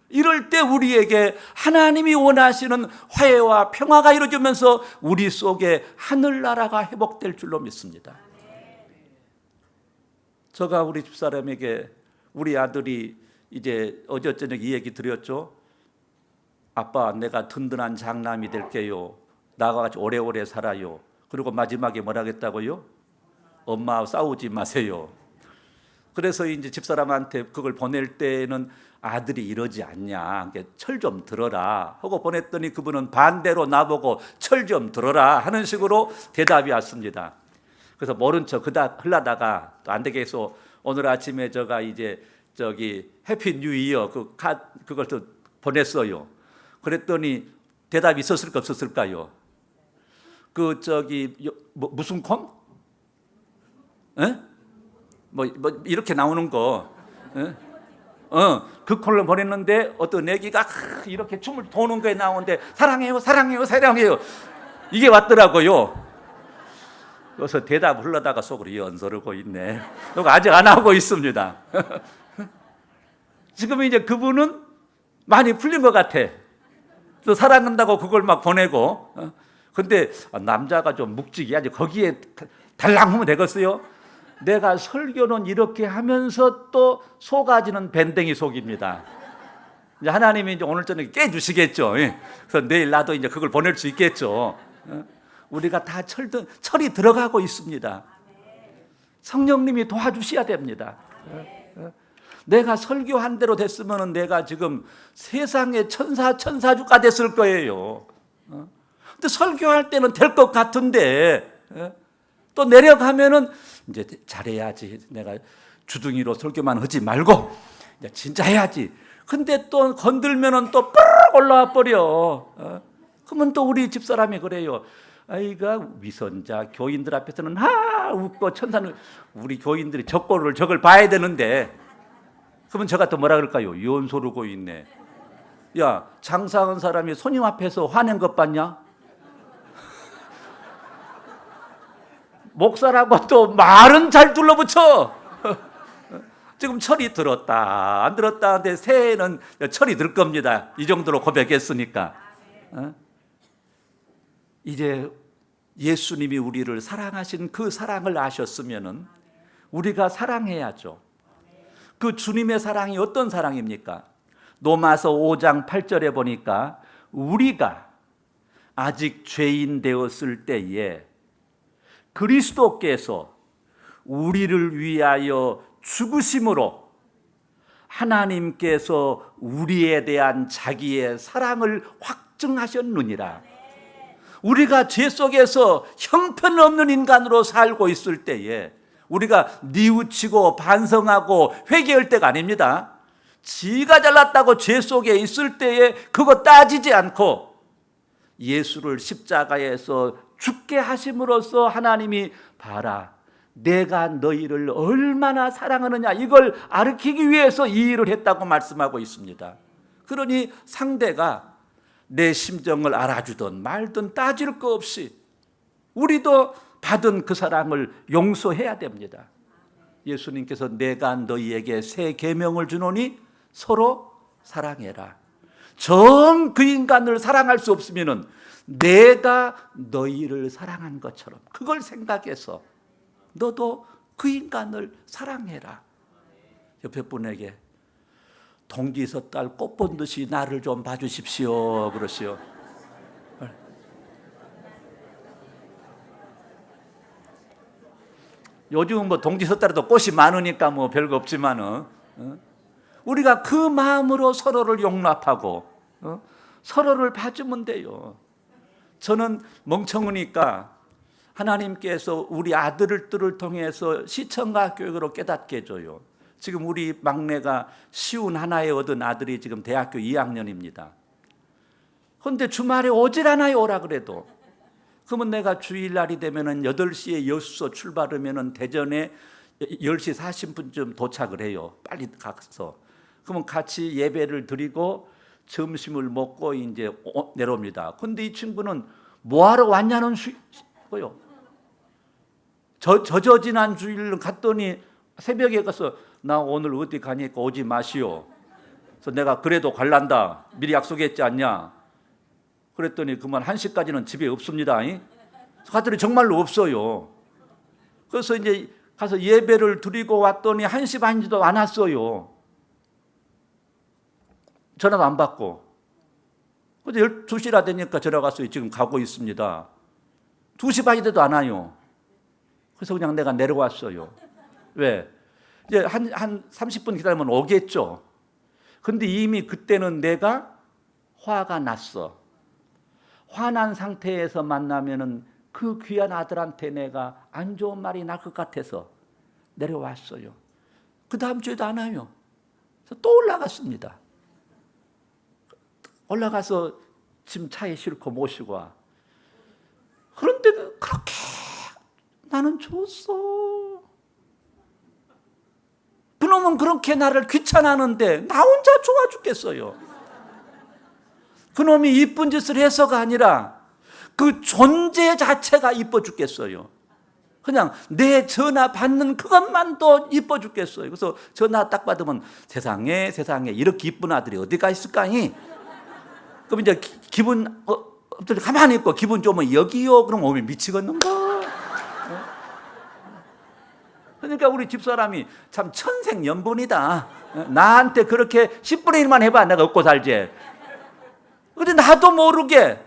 이럴 때 우리에게 하나님이 원하시는 화해와 평화가 이루어지면서 우리 속에 하늘나라가 회복될 줄로 믿습니다. 제가 우리 집사람에게 우리 아들이 이제 어제 저녁에 이 얘기 드렸죠. 아빠, 내가 든든한 장남이 될게요. 나와 같이 오래오래 살아요. 그리고 마지막에 뭐라 했다고요? 엄마 싸우지 마세요. 그래서 이제 집사람한테 그걸 보낼 때는 아들이 이러지 않냐, 철 좀 들어라 하고 보냈더니 그분은 반대로 나보고 철 좀 들어라 하는 식으로 대답이 왔습니다. 그래서 모른 척 그다 흘러다가 또 안 되게 해서 오늘 아침에 제가 이제 해피 뉴 이어 그걸 또 보냈어요. 그랬더니 대답이 있었을까 없었을까요? 무슨 콘? 에? 뭐 이렇게 나오는 거. 에? 그 콘을 보냈는데 어떤 애기가 이렇게 춤을 도는 거에 나오는데 사랑해요, 사랑해요, 사랑해요. 이게 왔더라고요. 그래서 대답을 하려다가 속으로 연서르고 있네. 아직 안 하고 있습니다. 지금 이제 그분은 많이 풀린 것 같아. 또 사랑한다고 그걸 막 보내고. 근데 남자가 좀 묵직해야지. 거기에 달랑하면 되겠어요? 내가 설교는 이렇게 하면서 또 속아지는 밴댕이 속입니다. 이제 하나님이 이제 오늘 저녁에 깨주시겠죠. 그래서 내일 나도 이제 그걸 보낼 수 있겠죠. 우리가 다 철이 들어가고 있습니다. 성령님이 도와주셔야 됩니다. 내가 설교한 대로 됐으면 내가 지금 세상의 천사주가 됐을 거예요. 근데 설교할 때는 될 것 같은데 또 내려가면은 이제 잘해야지. 내가 주둥이로 설교만 하지 말고 이제 진짜 해야지. 근데 또 건들면은 또 빡 올라와 버려. 그러면 또 우리 집사람이 그래요. 아이가 위선자 교인들 앞에서는 웃고 천사는 우리 교인들이 저걸 봐야 되는데 그러면 제가 또 뭐라 그럴까요? 연소르고 있네. 야, 장사한 사람이 손님 앞에서 화낸 것 봤냐? 목사라고 또 말은 잘 둘러붙여. 지금 철이 들었다 안 들었다 하는데 새해는 철이 들 겁니다. 이 정도로 고백했으니까. 이제 예수님이 우리를 사랑하신 그 사랑을 아셨으면은 우리가 사랑해야죠. 그 주님의 사랑이 어떤 사랑입니까? 로마서 5장 8절에 보니까 우리가 아직 죄인 되었을 때에 그리스도께서 우리를 위하여 죽으심으로 하나님께서 우리에 대한 자기의 사랑을 확증하셨느니라. 우리가 죄 속에서 형편없는 인간으로 살고 있을 때에 우리가 뉘우치고 반성하고 회개할 때가 아닙니다. 지가 잘났다고 죄 속에 있을 때에 그거 따지지 않고 예수를 십자가에서 죽게 하심으로써 하나님이 봐라, 내가 너희를 얼마나 사랑하느냐, 이걸 가르치기 위해서 이 일을 했다고 말씀하고 있습니다. 그러니 상대가 내 심정을 알아주든 말든 따질 거 없이 우리도 받은 그 사랑을 용서해야 됩니다. 예수님께서 내가 너희에게 새 계명을 주노니 서로 사랑해라. 전 그 인간을 사랑할 수 없으면 내가 너희를 사랑한 것처럼 그걸 생각해서 너도 그 인간을 사랑해라. 옆에 분에게 동지 섣달 꽃 본 듯이 나를 좀 봐주십시오 그러시오. 요즘은 뭐 동지 섣달에도 꽃이 많으니까 뭐 별거 없지만은 우리가 그 마음으로 서로를 용납하고 서로를 봐주면 돼요. 저는 멍청하니까 하나님께서 우리 아들들을 통해서 시청각 교육으로 깨닫게 해줘요. 지금 우리 막내가 시운 하나에 얻은 아들이 지금 대학교 2학년입니다. 그런데 주말에 오질 않아요, 오라 그래도. 그러면 내가 주일날이 되면은 8시에 여수서 출발하면은 대전에 10시 40분쯤 도착을 해요. 빨리 가서. 그러면 같이 예배를 드리고 점심을 먹고 이제 내려옵니다. 근데 이 친구는 뭐하러 왔냐는 거요. 지난 주일 갔더니 새벽에 가서 나 오늘 어디 가니까 오지 마시오. 그래서 내가 그래도 갈란다. 미리 약속했지 않냐. 그랬더니 그만 1시까지는 집에 없습니다. 갔더니 정말로 없어요. 그래서 이제 가서 예배를 드리고 왔더니 1시 반인지도 안 왔어요. 전화도 안 받고. 근데 12시라 되니까 전화 갔어요. 지금 가고 있습니다. 2시 반이 돼도 안 와요. 그래서 그냥 내가 내려왔어요. 왜? 이제 한 30분 기다리면 오겠죠. 근데 이미 그때는 내가 화가 났어. 화난 상태에서 만나면은 그 귀한 아들한테 내가 안 좋은 말이 날 것 같아서 내려왔어요. 그 다음 주에도 안 와요. 또 올라갔습니다. 올라가서 짐 차에 싣고 모시고 와. 그런데 그렇게 나는 좋았어. 그놈은 그렇게 나를 귀찮아하는데 나 혼자 좋아 죽겠어요. 그놈이 이쁜 짓을 해서가 아니라 그 존재 자체가 이뻐 죽겠어요. 그냥 내 전화 받는 그것만도 이뻐 죽겠어요. 그래서 전화 딱 받으면 세상에 이렇게 이쁜 아들이 어디가 있을까니? 그럼 이제 기분 가만히 있고 기분 좋으면 여기요. 그럼 오면 미치겠는가? 그러니까 우리 집사람이 참 천생연분이다. 나한테 그렇게 10분의 1만 해봐. 내가 얻고 살지. 근데 나도 모르게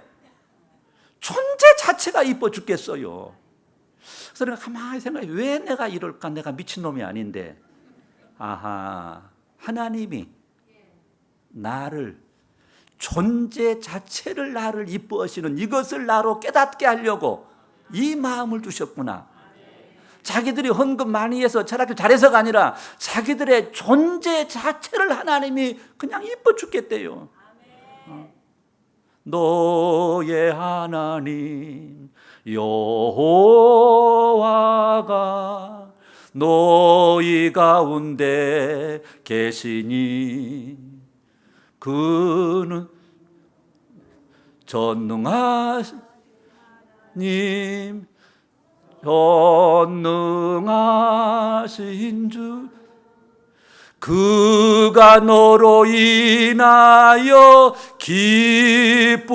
존재 자체가 이뻐 죽겠어요. 그래서 내가 가만히 생각해. 왜 내가 이럴까? 내가 미친놈이 아닌데. 아하, 하나님이 나를, 존재 자체를 나를 이뻐하시는 이것을 나로 깨닫게 하려고 이 마음을 주셨구나. 자기들이 헌금 많이 해서 철학교 잘해서가 아니라 자기들의 존재 자체를 하나님이 그냥 이뻐 죽겠대요. 너의 하나님 여호와가 너희 가운데 계시니 그는 전능하신 주 그가 너로 인하여 기쁨을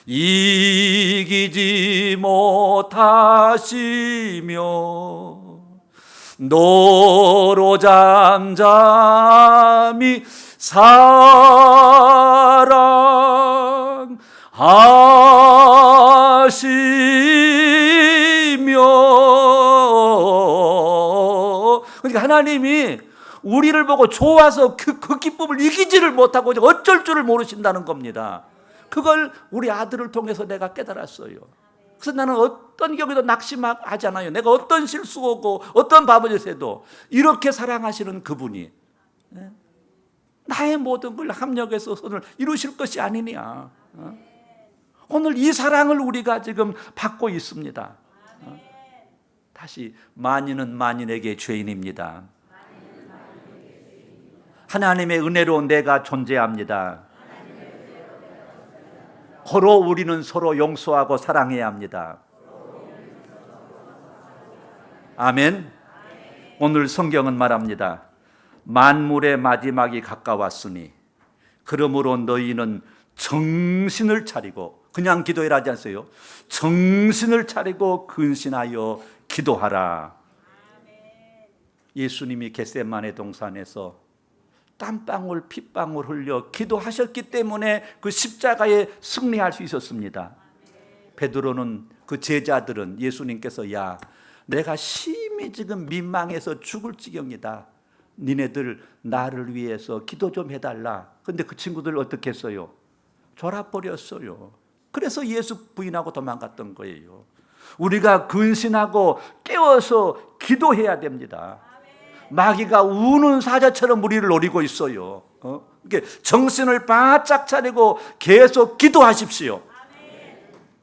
이기지 못하시며 너로 잠잠히 사랑하시며. 그러니까 하나님이 우리를 보고 좋아서 그 기쁨을 이기지를 못하고 어쩔 줄을 모르신다는 겁니다. 그걸 우리 아들을 통해서 내가 깨달았어요. 그래서 나는 어떤 경우에도 낙심하지 않아요. 내가 어떤 실수하고 어떤 바보짓을 해도 이렇게 사랑하시는 그분이 나의 모든 걸 합력해서 선을 이루실 것이 아니냐. 오늘 이 사랑을 우리가 지금 받고 있습니다. 다시 만인은 만인에게 죄인입니다. 하나님의 은혜로 내가 존재합니다. 서로 우리는 서로 용서하고 사랑해야 합니다. 아멘. 오늘 성경은 말합니다. 만물의 마지막이 가까웠으니 그러므로 너희는 정신을 차리고, 그냥 기도해라 하지 않으세요? 정신을 차리고 근신하여 기도하라. 예수님이 겟세마네 동산에서 땀방울 핏방울 흘려 기도하셨기 때문에 그 십자가에 승리할 수 있었습니다. 베드로는, 그 제자들은 예수님께서 야, 내가 심히 지금 민망해서 죽을 지경이다. 니네들 나를 위해서 기도 좀 해달라. 근데 그 친구들 어떻게 했어요? 졸아버렸어요. 그래서 예수 부인하고 도망갔던 거예요. 우리가 근신하고 깨워서 기도해야 됩니다. 마귀가 우는 사자처럼 우리를 노리고 있어요. 정신을 바짝 차리고 계속 기도하십시오.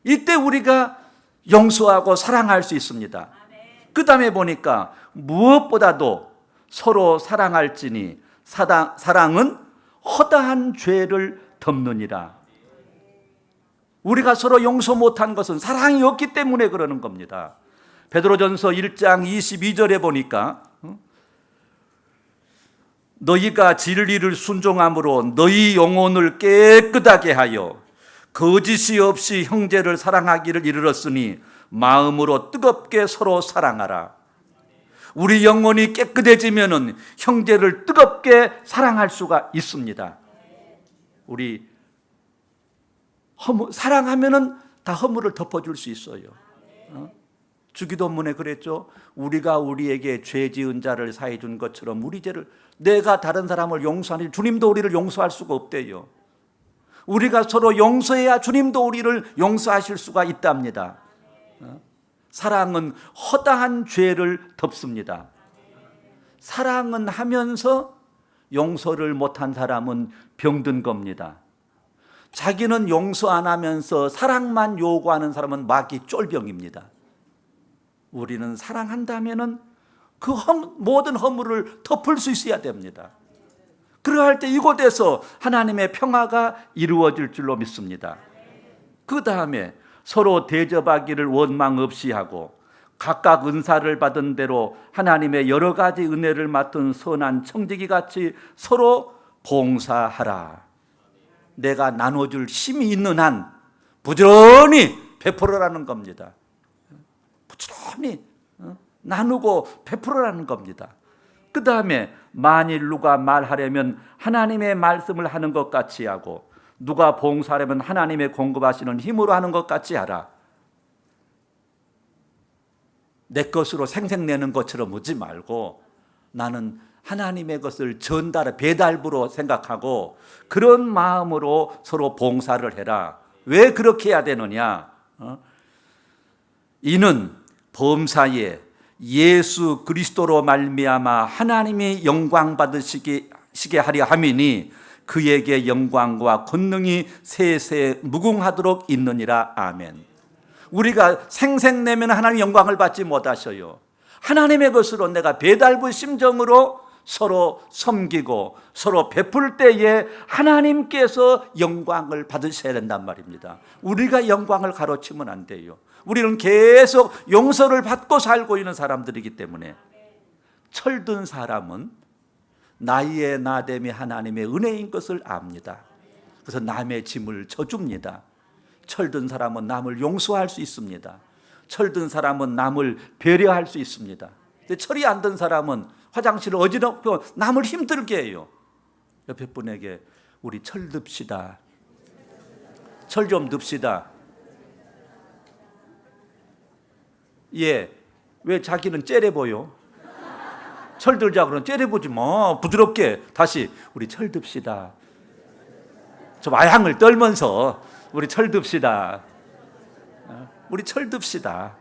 이때 우리가 용서하고 사랑할 수 있습니다. 그 다음에 보니까 무엇보다도 서로 사랑할지니 사랑은 허다한 죄를 덮느니라. 우리가 서로 용서 못한 것은 사랑이 없기 때문에 그러는 겁니다. 베드로전서 1장 22절에 보니까 너희가 진리를 순종함으로 너희 영혼을 깨끗하게 하여 거짓이 없이 형제를 사랑하기를 이르렀으니 마음으로 뜨겁게 서로 사랑하라. 우리 영혼이 깨끗해지면은 형제를 뜨겁게 사랑할 수가 있습니다. 우리 사랑하면은 다 허물을 덮어줄 수 있어요. 주기도문에 그랬죠. 우리가 우리에게 죄 지은 자를 사해 준 것처럼 우리 죄를, 내가 다른 사람을 용서하니 주님도 우리를 용서할 수가 없대요. 우리가 서로 용서해야 주님도 우리를 용서하실 수가 있답니다. 사랑은 허다한 죄를 덮습니다. 사랑은 하면서 용서를 못한 사람은 병든 겁니다. 자기는 용서 안 하면서 사랑만 요구하는 사람은 마귀 쫄병입니다. 우리는 사랑한다면은 그 모든 허물을 덮을 수 있어야 됩니다. 그러할 때 이곳에서 하나님의 평화가 이루어질 줄로 믿습니다. 그 다음에 서로 대접하기를 원망 없이 하고 각각 은사를 받은 대로 하나님의 여러 가지 은혜를 맡은 선한 청지기 같이 서로 봉사하라. 내가 나눠줄 힘이 있는 한 부지런히 베풀어라는 겁니다. 부지런히 나누고 베풀어라는 겁니다. 그 다음에 만일 누가 말하려면 하나님의 말씀을 하는 것 같이 하고 누가 봉사하려면 하나님의 공급하시는 힘으로 하는 것 같이 하라. 내 것으로 생색내는 것처럼 오지 말고 나는 하나님의 것을 전달, 배달부로 생각하고 그런 마음으로 서로 봉사를 해라. 왜 그렇게 해야 되느냐? 이는 범사에 예수 그리스도로 말미암아 하나님이 영광 받으시게 하려 함이니 그에게 영광과 권능이 세세 무궁하도록 있느니라. 아멘. 우리가 생색내면 하나님 영광을 받지 못하셔요. 하나님의 것으로 내가 배달부 심정으로 서로 섬기고 서로 베풀 때에 하나님께서 영광을 받으셔야 된단 말입니다. 우리가 영광을 가로치면 안 돼요. 우리는 계속 용서를 받고 살고 있는 사람들이기 때문에 철든 사람은 나의 나됨이 하나님의 은혜인 것을 압니다. 그래서 남의 짐을 져줍니다. 철든 사람은 남을 용서할 수 있습니다. 철든 사람은 남을 배려할 수 있습니다. 근데 철이 안 든 사람은 화장실을 어지럽고 남을 힘들게 해요. 옆에 분에게 우리 철 듭시다. 철 좀 듭시다. 예, 왜 자기는 째려보여? 철 들자 그러면 째려보지 뭐. 부드럽게 다시 우리 철 듭시다. 좀 아향을 떨면서 우리 철 듭시다. 우리 철 듭시다.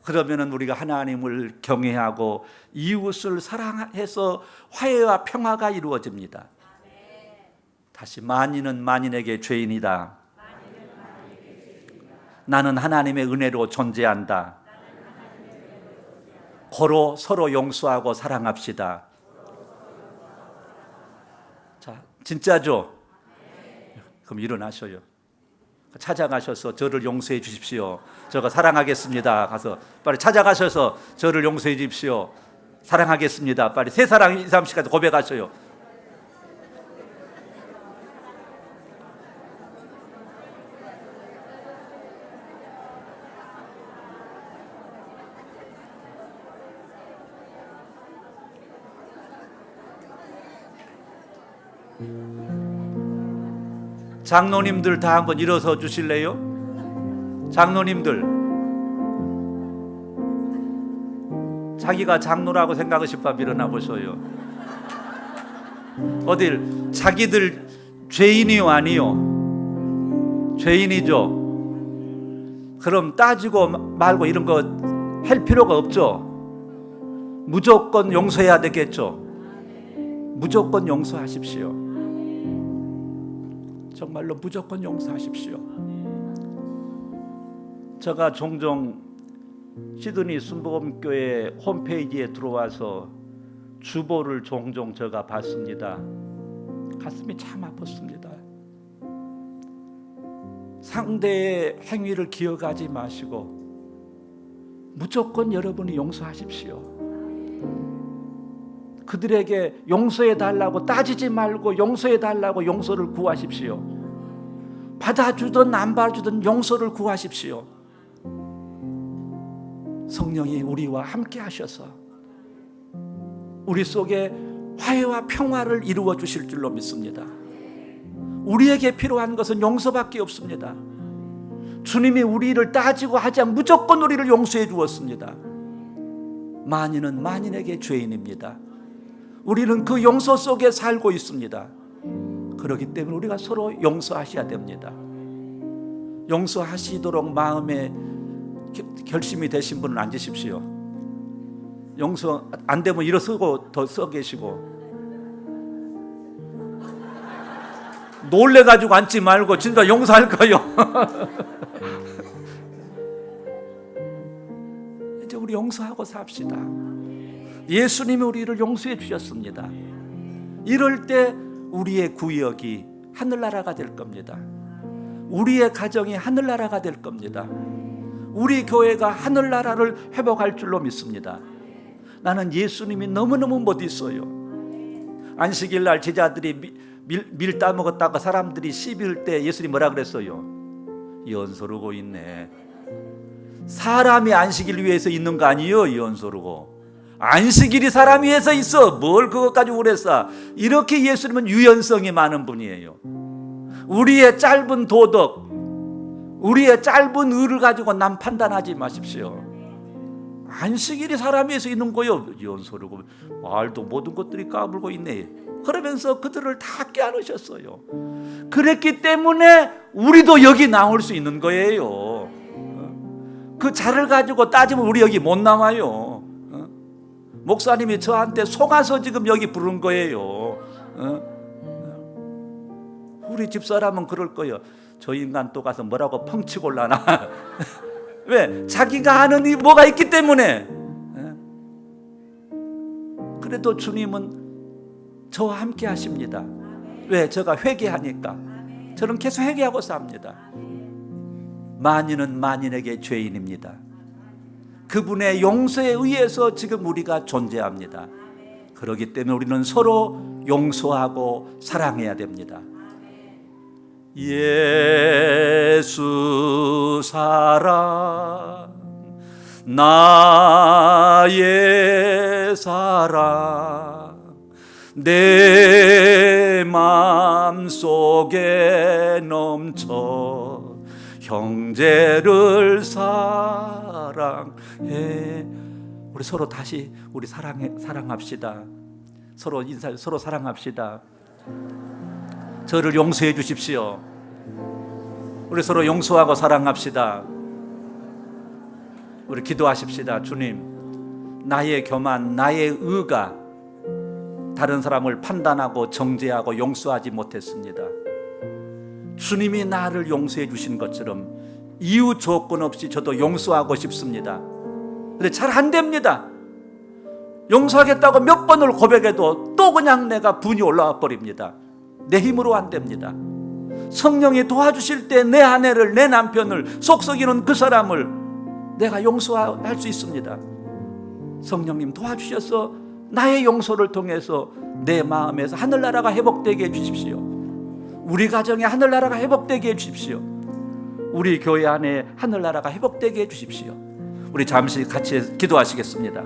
그러면은 우리가 하나님을 경외하고 이웃을 사랑해서 화해와 평화가 이루어집니다. 다시 만인은 만인에게 죄인이다. 나는 하나님의 은혜로 존재한다. 고로 서로 용서하고 사랑합시다. 자, 진짜죠? 그럼 일어나셔요. 찾아가셔서 저를 용서해 주십시오. 저가 사랑하겠습니다. 가서 빨리 찾아가셔서 저를 용서해 주십시오. 사랑하겠습니다. 빨리 세 사랑 2, 3시까지 고백하셔요. 장로님들 다 한번 일어서 주실래요? 장로님들, 자기가 장로라고 생각하실 밥 일어나 보셔요. 어딜 자기들 죄인이요 아니요? 죄인이죠. 그럼 따지고 말고 이런 거 할 필요가 없죠. 무조건 용서해야 되겠죠. 무조건 용서하십시오. 정말로 무조건 용서하십시오. 제가 종종 시드니 순복음교회 홈페이지에 들어와서 주보를 종종 제가 봤습니다. 가슴이 참 아팠습니다. 상대의 행위를 기억하지 마시고 무조건 여러분이 용서하십시오. 그들에게 용서해달라고 따지지 말고 용서해달라고 용서를 구하십시오. 받아주든 안 받아주든 용서를 구하십시오. 성령이 우리와 함께 하셔서 우리 속에 화해와 평화를 이루어 주실 줄로 믿습니다. 우리에게 필요한 것은 용서밖에 없습니다. 주님이 우리를 따지고 하지 않고 무조건 우리를 용서해 주었습니다. 만인은 만인에게 죄인입니다. 우리는 그 용서 속에 살고 있습니다. 그렇기 때문에 우리가 서로 용서하셔야 됩니다. 용서하시도록 마음에 결심이 되신 분은 앉으십시오. 용서 안 되면 일어서고 더 써 계시고, 놀래가지고 앉지 말고 진짜 용서할 거요. 이제 우리 용서하고 삽시다. 예수님이 우리를 용서해 주셨습니다. 이럴 때 우리의 구역이 하늘나라가 될 겁니다. 우리의 가정이 하늘나라가 될 겁니다. 우리 교회가 하늘나라를 회복할 줄로 믿습니다. 나는 예수님이 너무너무 멋있어요. 안식일 날 제자들이 밀 따먹었다가 사람들이 씹을 때 예수님이 뭐라 그랬어요? 연소르고 있네. 사람이 안식일 위해서 있는 거 아니에요. 연소르고 안식일이 사람 위해서 있어. 뭘 그것 가지고 그랬어. 이렇게 예수님은 유연성이 많은 분이에요. 우리의 짧은 도덕, 우리의 짧은 의를 가지고 남 판단하지 마십시오. 안식일이 사람 위해서 있는 거요. 연소르고 말도 모든 것들이 까불고 있네. 그러면서 그들을 다 깨안으셨어요. 그랬기 때문에 우리도 여기 나올 수 있는 거예요. 그 자를 가지고 따지면 우리 여기 못 나와요. 목사님이 저한테 속아서 지금 여기 부른 거예요. 우리 집사람은 그럴 거예요. 저 인간 또 가서 뭐라고 펑치골라나. 왜? 자기가 아는 이 뭐가 있기 때문에. 그래도 주님은 저와 함께 하십니다. 왜? 제가 회개하니까. 저는 계속 회개하고 삽니다. 만인은 만인에게 죄인입니다. 그분의 용서에 의해서 지금 우리가 존재합니다. 그렇기 때문에 우리는 서로 용서하고 사랑해야 됩니다. 예수 사랑, 나의 사랑, 내 맘속에 넘쳐 형제를 사랑해. 우리 서로 다시 우리 사랑합시다. 서로 사랑합시다. 저를 용서해 주십시오. 우리 서로 용서하고 사랑합시다. 우리 기도하십시다. 주님, 나의 교만, 나의 의가 다른 사람을 판단하고 정죄하고 용서하지 못했습니다. 주님이 나를 용서해 주신 것처럼 이유 조건 없이 저도 용서하고 싶습니다. 근데 잘 안 됩니다. 용서하겠다고 몇 번을 고백해도 또 그냥 내가 분이 올라와 버립니다. 내 힘으로 안 됩니다. 성령이 도와주실 때 내 아내를, 내 남편을, 속썩이는 그 사람을 내가 용서할 수 있습니다. 성령님 도와주셔서 나의 용서를 통해서 내 마음에서 하늘나라가 회복되게 해주십시오. 우리 가정에 하늘나라가 회복되게 해주십시오. 우리 교회 안에 하늘나라가 회복되게 해주십시오. 우리 잠시 같이 기도하시겠습니다.